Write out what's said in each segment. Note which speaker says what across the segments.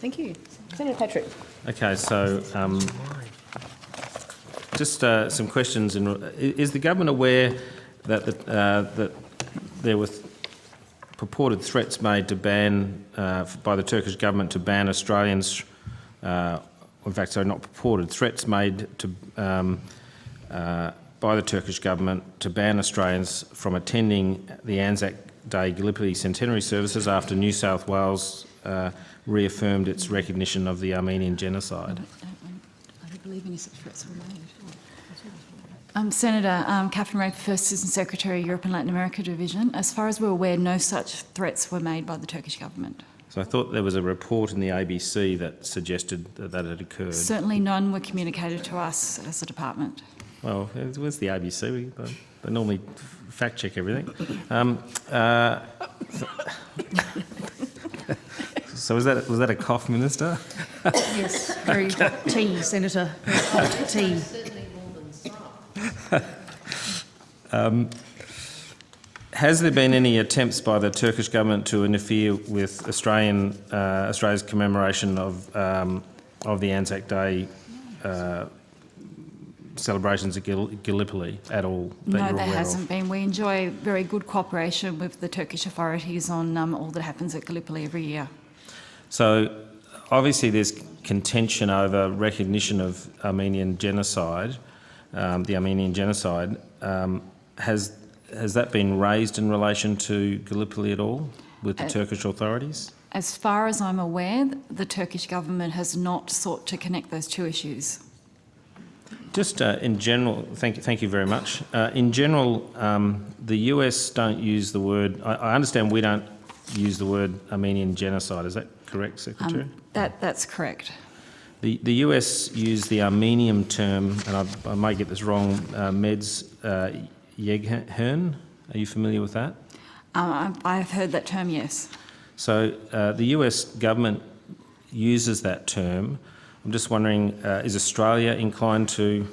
Speaker 1: Thank you. Senator Patrick.
Speaker 2: Okay, so just some questions. Is the government aware that that there were purported threats made to ban by the Turkish government to ban Australians? In fact, sorry, not purported, threats made to by the Turkish government to ban Australians from attending the Anzac Day Gallipoli centenary services after New South Wales reaffirmed its recognition of the Armenian Genocide.
Speaker 3: I don't believe any such threats were made. Senator, Catherine Rape, First Assistant Secretary, Europe and Latin America Division. As far as we're aware, no such threats were made by the Turkish government.
Speaker 2: So I thought there was a report in the ABC that suggested that it occurred.
Speaker 3: Certainly none were communicated to us as a department.
Speaker 2: Well, where's the ABC? They normally fact check everything. So was that a cough, Minister?
Speaker 1: Yes, very hot tea, Senator. Very hot tea.
Speaker 2: Has there been any attempts by the Turkish government to interfere with Australia's commemoration of the Anzac Day celebrations at Gallipoli at all?
Speaker 3: No, there hasn't been. We enjoy very good cooperation with the Turkish authorities on all that happens at Gallipoli every year.
Speaker 2: So obviously there's contention over recognition of Armenian genocide, the Armenian Genocide. Has that been raised in relation to Gallipoli at all with the Turkish authorities?
Speaker 3: As far as I'm aware, the Turkish government has not sought to connect those two issues.
Speaker 2: Just in general, thank you very much. In general, the US don't use the word, I understand we don't use the word Armenian genocide, is that correct, Secretary?
Speaker 3: That's correct.
Speaker 2: The US use the Armenian term, and I may get this wrong, Meds Yeghern. Are you familiar with that?
Speaker 3: I've heard that term, yes.
Speaker 2: So the US government uses that term. I'm just wondering, is Australia inclined to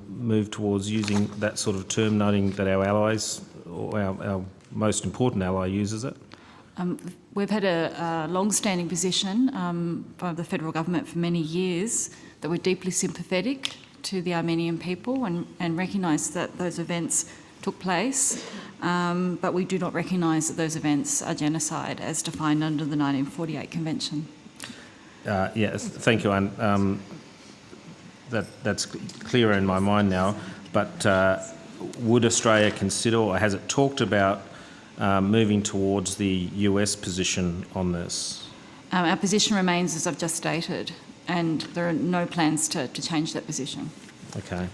Speaker 2: move towards using that sort of term, noting that our allies, or our most important ally, uses it?
Speaker 3: We've had a long-standing position by the federal government for many years that we're deeply sympathetic to the Armenian people and recognise that those events took place, but we do not recognise that those events are genocide as defined under the 1948 Convention.
Speaker 2: Yes, thank you, Anne. That's clearer in my mind now, but would Australia consider, or has it talked about, moving towards the US position on this?
Speaker 3: Our position remains as I've just stated, and there are no plans to change that position.
Speaker 2: Okay.